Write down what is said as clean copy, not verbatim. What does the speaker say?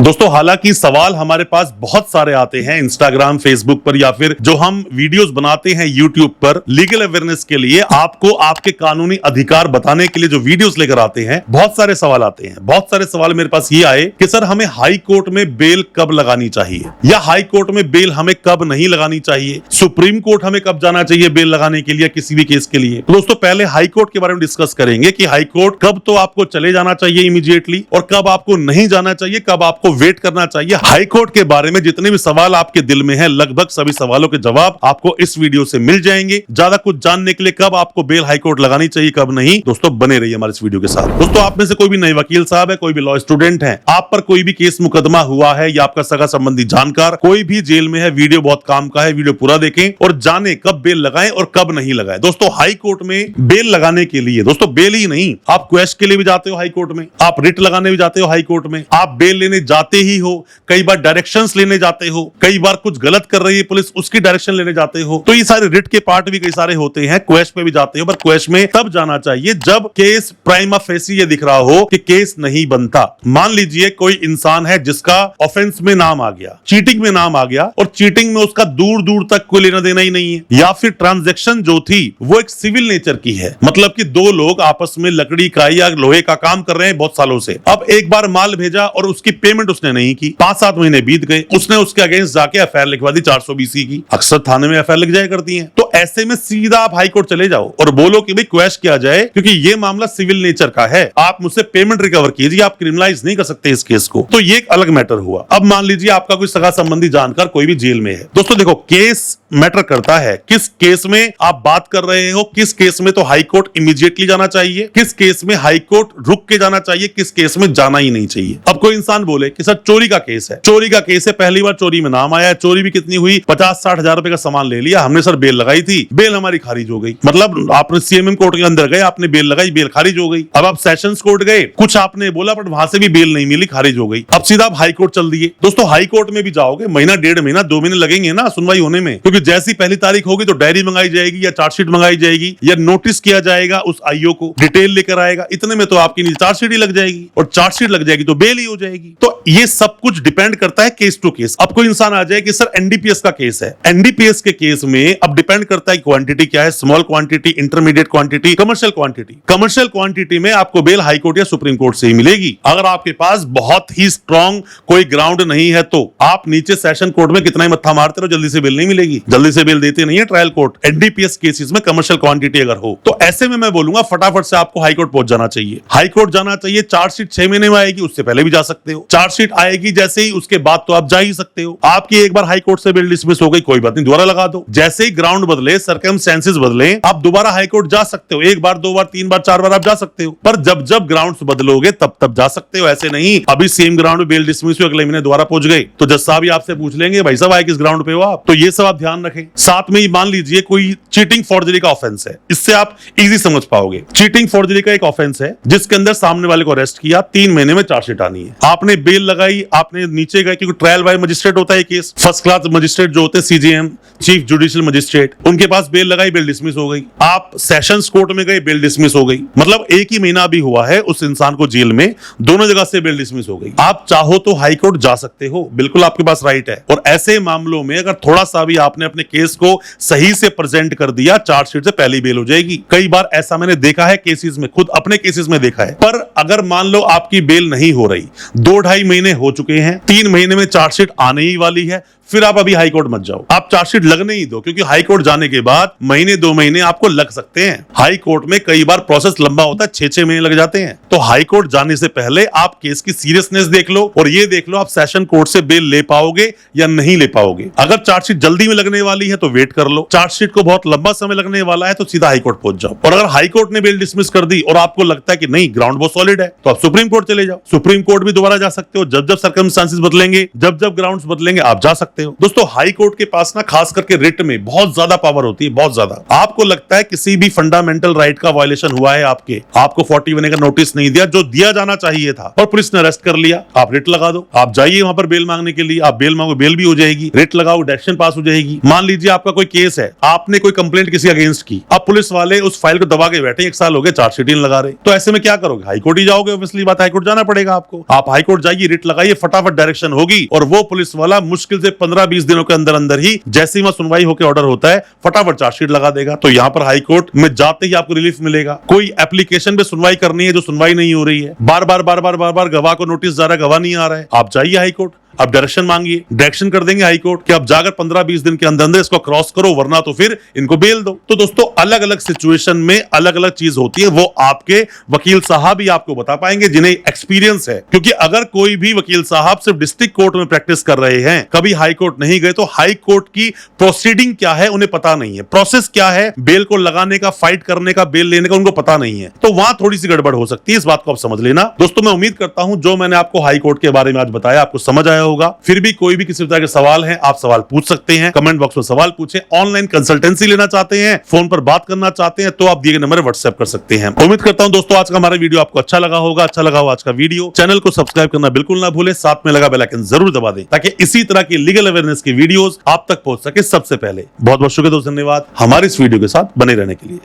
दोस्तों हालांकि सवाल हमारे पास बहुत सारे आते हैं इंस्टाग्राम, फेसबुक पर या फिर जो हम वीडियोस बनाते हैं यूट्यूब पर लीगल अवेयरनेस के लिए, आपको आपके कानूनी अधिकार बताने के लिए जो वीडियोस लेकर आते हैं, बहुत सारे सवाल आते हैं। बहुत सारे सवाल मेरे पास ये आए कि सर हमें हाई कोर्ट में बेल कब लगानी चाहिए या हाई कोर्ट में बेल हमें कब नहीं लगानी चाहिए, सुप्रीम कोर्ट हमें कब जाना चाहिए बेल लगाने के लिए किसी भी केस के लिए। तो दोस्तों पहले हाई कोर्ट के बारे में डिस्कस करेंगे कि हाई कोर्ट कब तो आपको चले जाना चाहिए इमीडिएटली और कब आपको नहीं जाना चाहिए, कब आपको वेट करना चाहिए। हाई कोर्ट के बारे में जितने भी सवाल आपके दिल में हैं, लगभग सभी सवालों के जवाब आपको इस वीडियो से मिल जाएंगे। ज्यादा कुछ जानने के लिए कब आपको बेल हाई कोर्ट लगानी चाहिए कब नहीं, दोस्तों बने रहिए हमारे इस वीडियो के साथ। दोस्तों आप में से कोई भी नए वकील साहब है, कोई भी लॉ स्टूडेंट है, आप पर कोई भी केस मुकदमा हुआ है या आपका सगा संबंधी जानकार कोई भी जेल में है, वीडियो बहुत काम का है, वीडियो पूरा देखें और जाने कब बेल लगाएं और कब नहीं लगाएं। दोस्तों हाई कोर्ट में बेल लगाने के लिए, दोस्तों बेल ही नहीं, आप क्वेश के लिए भी जाते हो हाई कोर्ट में, आप रिट लगाने भी जाते हो हाई कोर्ट में, आप बेल लेने जाते ही हो, कई बार डायरेक्शंस लेने जाते हो, कई बार कुछ गलत कर रही है पुलिस उसकी डायरेक्शन लेने जाते हो। तो ये सारे रिट के पार्ट भी कई सारे होते हैं, क्वेश पे भी जाते हो, पर क्वेश में तब जाना चाहिए जब केस प्राइमा फेसी ये दिख रहा हो कि केस नहीं बनता। मान लीजिए कोई इंसान है जिसका ऑफेंस में नाम आ गया, चीटिंग में नाम आ गया और चीटिंग में उसका दूर दूर तक कोई लेना देना ही नहीं है, या फिर ट्रांजैक्शन जो थी वो एक सिविल नेचर की है, मतलब कि दो लोग आपस में लकड़ी का या लोहे का काम कर रहे हैं बहुत सालों से। अब एक बार माल भेजा और उसकी पेमेंट उसने नहीं की, 5-7 महीने बीत गए, उसने उसके अगेंस्ट जाके एफआईआर लिखवा दी 420 की। अक्सर थाने में एफआईआर लिख जाया करती हैं। तो ऐसे में सीधा आप हाई कोर्ट चले जाओ और बोलो कि भाई क्वेश किया जाए क्योंकि ये मामला सिविल नेचर का है, आप मुझसे पेमेंट रिकवर कीजिए, आप क्रिमिनलाइज नहीं कर सकते इस केस को। तो ये एक अलग मैटर हुआ। अब मान लीजिए आपका कोई सगा संबंधी जानकार कोई भी जेल में है। दोस्तों देखो केस मैटर करता है, किस केस में आप बात कर रहे हो, किस केस में तो हाई कोर्ट इमीडिएटली जाना चाहिए, किस केस में हाई कोर्ट रुक के जाना चाहिए, किस केस में जाना ही नहीं चाहिए। अब कोई इंसान बोले कि सर चोरी का केस है, चोरी का केस है, पहली बार चोरी में नाम आया, चोरी भी कितनी हुई, 50-60 हजार रुपए का सामान ले लिया, हमने सर बेल लगाई थी, बेल हमारी खारिज हो गई। मतलब आपने सीएमएम कोर्ट के अंदर गए, आपने बेल लगाई, बेल खारिज हो गई। अब आप सेशंस कोर्ट गए, कुछ आपने बोला बट वहां से भी बेल नहीं मिली, खारिज हो गई। अब सीधा आप हाई कोर्ट चल दिए। दोस्तों हाई कोर्ट में भी जाओगे, महीना, 1.5 महीना, 2 महीने लगेंगे ना सुनवाई होने में, क्योंकि जैसी पहली तारीख होगी तो डायरी मंगाई जाएगी या चार्जशीट मंगाई जाएगी या नोटिस किया जाएगा उस आईओ को, डिटेल लेकर आएगा, इतने में तो आपकी चार्जशीट ही लग जाएगी और चार्जशीट लग जाएगी तो बेल ही हो जाएगी। तो ये सब कुछ डिपेंड करता है केस टू केस। अब कोई इंसान आ जाए कि सर एनडीपीएस का केस है, एनडीपीएस के केस में अब डिपेंड करता है क्वांटिटी क्या है, small quantity, intermediate quantity, commercial quantity. Commercial quantity में आपको बेल हाई कोर्ट या सुप्रीम कोर्ट से ही मिलेगी। अगर आपके पास बहुत ही स्ट्रॉन्ग कोई ग्राउंड नहीं है तो आप नीचे सेशन कोर्ट में कितना ही मत्था मारते रहो, जल्दी से बेल नहीं मिलेगी, जल्दी से बेल देते नहीं है ट्रायल कोर्ट। एनडीपीएस केसेस में कमर्शियल क्वांटिटी अगर हो तो ऐसे में मैं बोलूंगा फटाफट से आपको हाई कोर्ट पहुंच जाना चाहिए। हाई कोर्ट जाना चाहिए, चार्जशीट 6 महीने में आएगी, उससे पहले भी जा सकते हो, चार्जशीट आएगी जैसे ही उसके बाद तो आप जा ही सकते हो। आपकी एक बार हाई कोर्ट से बेल डिसमिस हो गई, कोई बात नहीं, दोबारा लगा दो। जैसे ही ग्राउंड बदले, सर्कमस्टेंसेस बदले, आप दोबारा हाई कोर्ट जा सकते हो, एक बार, 2 बार, 3 बार, 4 बार आप जा सकते हो, पर जब जब ग्राउंड्स बदलोगे तब तब जा सकते हो। ऐसे नहीं अभी सेम ग्राउंड में बेल डिसमिस हुई, अगले महीने दोबारा पहुंच गए तो जज साहब ही आपसे पूछ लेंगे भाई साहब आए किस ग्राउंड पे हो आप। तो ये सब आप ध्यान रखें। साथ में ही मान लीजिए कोई चीटिंग फॉर्जरी का ऑफेंस है, इससे आप इजी समझ पाओगे। चीटिंग फॉर्जरी का एक ऑफेंस है जिसके अंदर सामने वाले को अरेस्ट किया, 3 महीने में चार्जशीट आनी है, आपने बेल लगाई, आपने नीचे गए, क्योंकि ट्रायल बाय मजिस्ट्रेट होता है केस, फर्स्ट क्लास मजिस्ट्रेट जो होते हैं सीजीएम, चीफ जुडिशियल मजिस्ट्रेट, उनके पास बेल लगाई, बेल डिसमिस हो गई। आप सेशंस कोर्ट में गए, बेल डिसमिस हो गई, मतलब एक ही महीना भी हुआ है उस इंसान को जेल में, दोनों जगह से बेल डिसमिस हो गई। आप चाहो तो हाई कोर्ट जा सकते हो, बिल्कुल आपके पास राइट है। और ऐसे मामलों में अगर थोड़ा सा भी आपने अपने केस को सही से प्रेजेंट कर दिया, चार्जशीट से पहले बेल हो जाएगी। कई बार ऐसा मैंने देखा है केसेस में, खुद अपने केसेस में देखा है। पर अगर मान लो आपकी बेल नहीं हो रही, 2-2.5 महीने हो चुके हैं, 3 महीने में चार्जशीट आने ही वाली है, फिर आप अभी हाई कोर्ट मत जाओ, आप चार्जशीट लगने ही दो, क्योंकि हाई कोर्ट जाने के बाद महीने 2 महीने आपको लग सकते हैं। हाई कोर्ट में कई बार प्रोसेस लंबा होता है, 6-6 महीने लग जाते हैं। तो हाई कोर्ट जाने से पहले आप केस की सीरियसनेस देख लो और ये देख लो आप सेशन कोर्ट से बेल ले पाओगे या नहीं ले पाओगे। अगर चार्जशीट जल्दी में लगने वाली है तो वेट कर लो, चार्जशीट को बहुत लंबा समय लगने वाला है तो सीधा हाई कोर्ट पहुंच जाओ। और अगर हाई कोर्ट ने बेल डिसमिस कर दी और आपको लगता है कि नहीं ग्राउंड बहुत सॉलिड है तो आप सुप्रीम कोर्ट चले जाओ, सुप्रीम कोर्ट भी दोबारा जा सकते हो। जब जब सर्कमस्टेंसेस बदलेंगे, जब जब ग्राउंड्स बदलेंगे आप जा सकते हो। सकते हो। दोस्तों हाई कोर्ट के पास ना खास करके रिट में बहुत ज्यादा पावर होती है, बहुत ज्यादा। आपको लगता है किसी भी फंडामेंटल राइट का वायलेशन हुआ है, आपको 41A का नोटिस नहीं दिया जो दिया जाना चाहिए था, और पुलिस ने अरेस्ट कर लिया, आप रिट लगा दो, आप जाइए वहां पर बेल मांगने के लिए, आप बेल मांगो, बेल भी हो जाएगी, रिट लगाओ, डायरेक्शन पास हो जाएगी। मान लीजिए आपका कोई केस है, आपने कोई कंप्लेंट किसी अगेंस्ट की, अब पुलिस वाले उस फाइल को दबा के बैठे, 1 साल हो गए, चार्जशीट नहीं लगा रहे, तो ऐसे में क्या करोगे? हाईकोर्ट ही जाओगे, ऑब्वियसली बात, हाईकोर्ट जाना पड़ेगा आपको। आप हाईकोर्ट जाइए, रिट लगाइए, फटाफट डायरेक्शन होगी, और वो पुलिस वाला मुश्किल से 15-20 दिनों के अंदर अंदर ही जैसे ही वहां सुनवाई होकर ऑर्डर होता है फटाफट चार्जशीट लगा देगा। तो यहां पर हाईकोर्ट में जाते ही आपको रिलीफ मिलेगा। कोई एप्लीकेशन पे सुनवाई करनी है जो सुनवाई नहीं हो रही है, बार बार गवाह को नोटिस जा रहा है, गवाह नहीं आ रहा है, आप जाइए हाईकोर्ट, अब डायरेक्शन मांगिए, डायरेक्शन कर देंगे हाईकोर्ट कि अब जाकर 15-20 दिन के अंदर अंदर इसको क्रॉस करो, वरना तो फिर इनको बेल दो। तो दोस्तों अलग अलग सिचुएशन में अलग अलग चीज होती है, वो आपके वकील साहब ही आपको बता पाएंगे जिन्हें एक्सपीरियंस है। क्योंकि अगर कोई भी वकील साहब सिर्फ डिस्ट्रिक्ट कोर्ट में प्रैक्टिस कर रहे हैं, कभी हाई कोर्ट नहीं गए, तो हाई कोर्ट की प्रोसीडिंग क्या है उन्हें पता नहीं है, प्रोसेस क्या है बेल को लगाने का, फाइट करने का, बेल लेने का, उनको पता नहीं है। तो वहां थोड़ी सी गड़बड़ हो सकती है, इस बात को आप समझ लेना। दोस्तों मैं उम्मीद करता हूं जो मैंने आपको हाई कोर्ट के बारे में आज बताया आपको समझ आया होगा। फिर भी कोई भी किसी तरह के सवाल हैं, आप सवाल पूछ सकते हैं, कमेंट बॉक्स में सवाल पूछें। ऑनलाइन कंसल्टेंसी लेना चाहते हैं, फोन पर बात करना चाहते हैं, तो आप दिए गए नंबर व्हाट्सएप कर सकते हैं। उम्मीद करता हूं दोस्तों आज का हमारा वीडियो आपको अच्छा लगा होगा। अच्छा लगा हो आज का वीडियो, चैनल को सब्सक्राइब करना बिल्कुल ना भूलें, साथ में लगा बेल आइकन जरूर दबा दें ताकि इसी तरह की लीगल अवेयरनेस की वीडियोस आप तक पहुंच सके सबसे पहले। बहुत बहुत शुक्रिया दोस्तों, धन्यवाद हमारे इस वीडियो के साथ बने रहने के लिए।